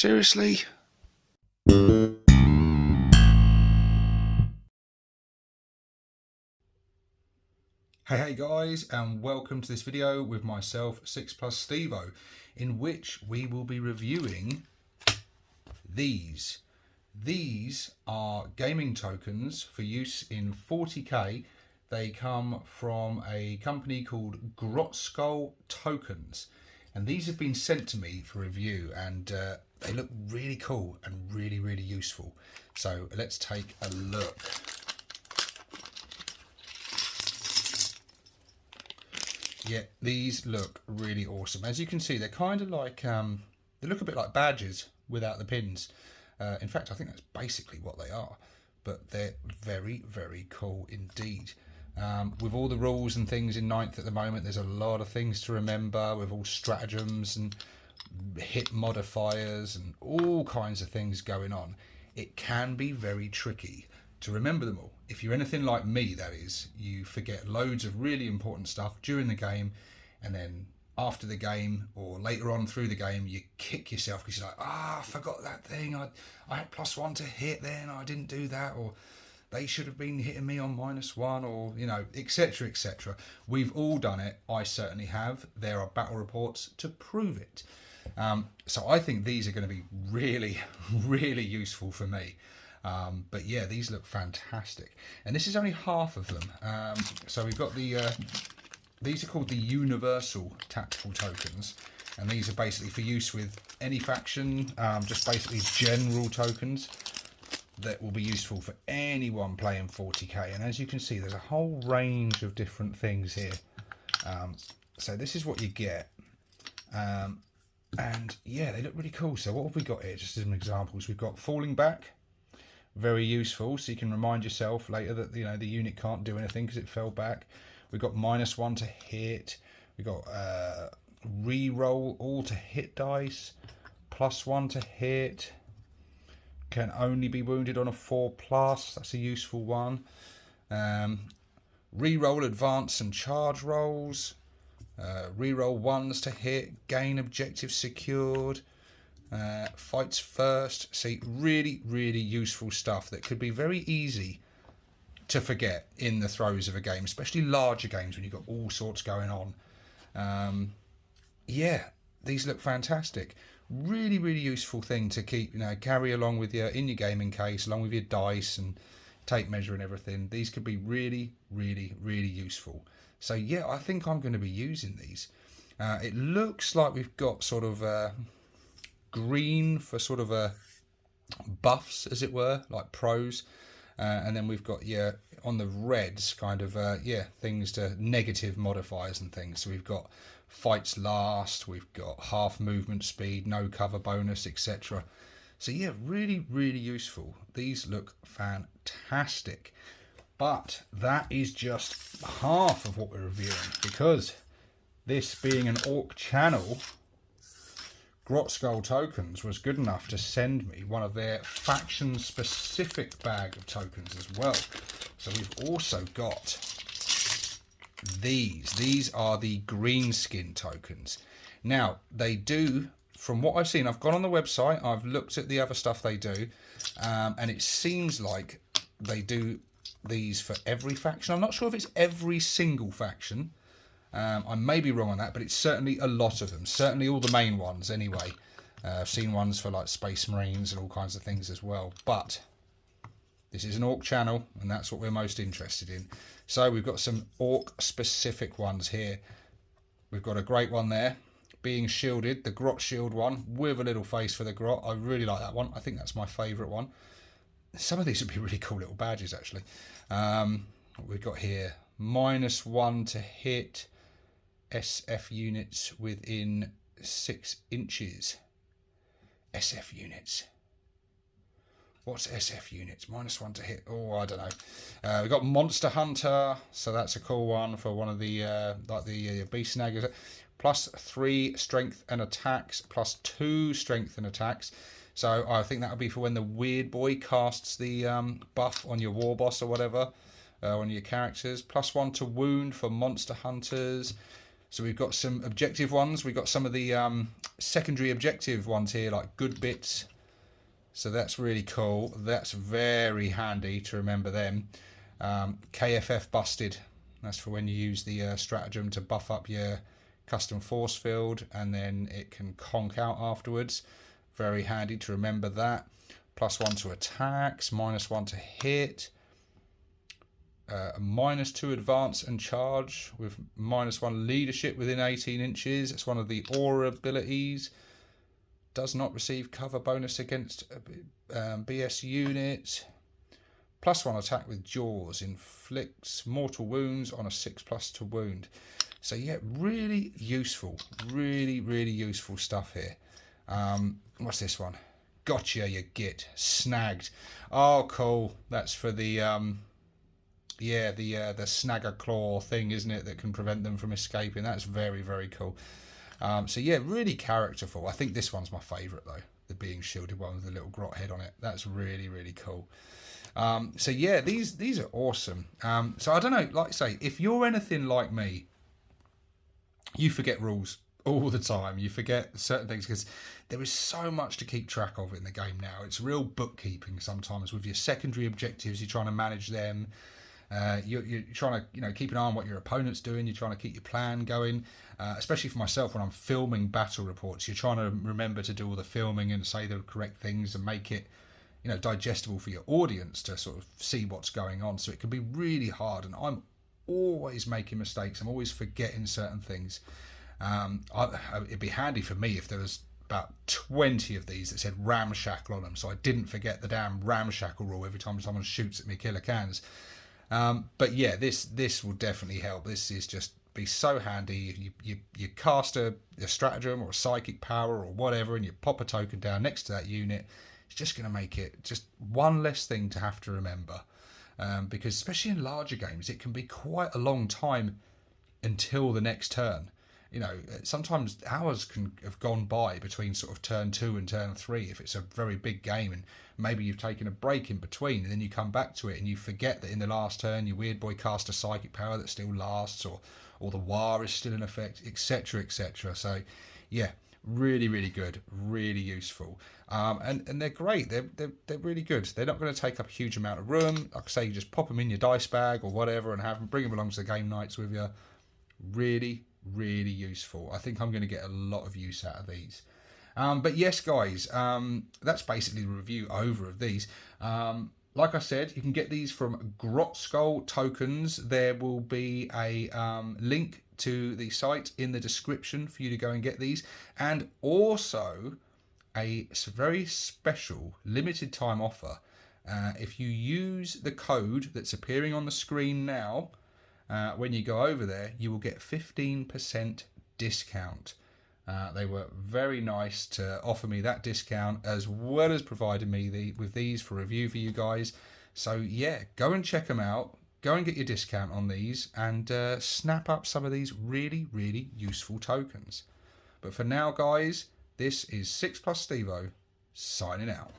Seriously? Hey guys, and welcome to this video with myself, 6 Plus Stevo, in which we will be reviewing these. These are gaming tokens for use in 40k. They come from a company called Grotskulls Tokens, and these have been sent to me for review, and they look really cool and really useful. So let's take a look. Yeah, these look really awesome. As you can see, they're kind of like, they look a bit like badges without the pins. In fact, I think that's basically what they are. But they're very cool indeed. With all the rules and things in 9th at the moment, there's a lot of things to remember with all stratagems and hit modifiers and all kinds of things going on. It can be very tricky to remember them all. If you're anything like me, that is, you forget loads of really important stuff during the game, and then after the game or later on through the game you kick yourself because you're like, I forgot that thing, I had +1 to hit then, I didn't do that, or they should have been hitting me on -1, or you know, etc. We've all done it. I certainly have. There are battle reports to prove it. So I think these are going to be really useful for me. But yeah, these look fantastic, and this is only half of them. So we've got the these are called the universal tactical tokens, and these are basically for use with any faction, just basically general tokens that will be useful for anyone playing 40k. And as you can see, there's a whole range of different things here. So this is what you get, and yeah, they look really cool. So what have we got here, just as some examples? We've got falling back. Very useful, so you can remind yourself later that, you know, the unit can't do anything because it fell back. We've got -1 to hit. We've got re-roll all to hit dice, +1 to hit. Can only be wounded on a 4+. That's a useful one. Re-roll advance and charge rolls. Re-roll 1s to hit. Gain objective secured. Fights first. See, really useful stuff that could be very easy to forget in the throes of a game, especially larger games when you've got all sorts going on. Yeah, these look fantastic. Really useful thing to keep, you know, carry along with you in your gaming case, along with your dice and tape measure and everything. These could be really useful. So yeah, I think I'm going to be using these. It looks like we've got sort of green for sort of buffs, as it were, like pros, and then we've got, yeah, on the reds kind of yeah, things to negative modifiers and things. So we've got fights last, we've got half movement speed, no cover bonus, etc. So yeah, really useful. These look fantastic, but that is just half of what we're reviewing, because this being an orc channel, Grotskulls Tokens was good enough to send me one of their faction-specific bag of tokens as well. So we've also got these. These are the green skin tokens. Now, they do, from what I've seen, I've gone on the website, I've looked at the other stuff they do, and it seems like they do these for every faction. I'm not sure if it's every single faction. I may be wrong on that, but it's certainly a lot of them. Certainly all the main ones anyway. I've seen ones for like Space Marines and all kinds of things as well. But this is an orc channel, and that's what we're most interested in. So we've got some orc specific ones here. We've got a great one there, being shielded, the Grot shield one with a little face for the Grot. I really like that one. I think that's my favourite one. Some of these would be really cool little badges actually. What we've got here, -1 to hit. SF units within 6 inches. SF units. What's SF units? -1 to hit. Oh, I don't know. We've got Monster Hunter, so that's a cool one for one of the like the beast snaggers. +3 strength and attacks, +2 strength and attacks. So I think that'll be for when the weird boy casts the buff on your war boss or whatever, on your characters. +1 to wound for monster hunters. So we've got some objective ones. We've got some of the secondary objective ones here, like good bits. So that's really cool. That's very handy to remember them. KFF busted. That's for when you use the stratagem to buff up your custom force field, and then it can conk out afterwards. Very handy to remember that. +1 to attacks, -1 to hit. -2 advance and charge with -1 leadership within 18 inches. It's one of the aura abilities. Does not receive cover bonus against BS units. +1 attack with jaws. Inflicts mortal wounds on a 6+ to wound. So yeah, really useful. Really, really useful stuff here. What's this one? Gotcha, you git. Snagged. Oh, cool. That's for the the snagger claw thing, isn't it, that can prevent them from escaping. That's very, very cool. So yeah, really characterful. I think this one's my favourite though, the being shielded one with the little grot head on it. That's really, really cool. So yeah, these are awesome. So I don't know, like I say, if you're anything like me, you forget rules all the time. You forget certain things because there is so much to keep track of in the game now. It's real bookkeeping sometimes with your secondary objectives. You're trying to manage them. You're trying to keep an eye on what your opponent's doing. You're trying to keep your plan going. Especially for myself when I'm filming battle reports, you're trying to remember to do all the filming and say the correct things and make it digestible for your audience to sort of see what's going on. So it can be really hard, and I'm always making mistakes. I'm always forgetting certain things. It'd be handy for me if there was about 20 of these that said ramshackle on them, so I didn't forget the damn ramshackle rule every time someone shoots at me killer cans. But yeah, this will definitely help. This is just be so handy. You cast a stratagem or a psychic power or whatever, and you pop a token down next to that unit. It's just going to make it just one less thing to have to remember. Because especially in larger games, it can be quite a long time until the next turn. Sometimes hours can have gone by between sort of turn 2 and turn 3 if it's a very big game, and maybe you've taken a break in between, and then you come back to it and you forget that in the last turn your weird boy cast a psychic power that still lasts, or the war is still in effect, etc, etc. So yeah, really, really good, really useful. And they're great. They're really good. They're not going to take up a huge amount of room. Like I say, you just pop them in your dice bag or whatever and bring them along to the game nights with you. Really, really useful. I think I'm going to get a lot of use out of these. But yes, guys, that's basically the review over of these. Like I said, you can get these from Grotskulls Tokens. There will be a link to the site in the description for you to go and get these, and also a very special limited time offer. If you use the code that's appearing on the screen now, when you go over there, you will get 15% discount. They were very nice to offer me that discount, as well as providing me with these for review for you guys. So yeah, go and check them out. Go and get your discount on these, and snap up some of these really, really useful tokens. But for now, guys, this is 6+ Stevo signing out.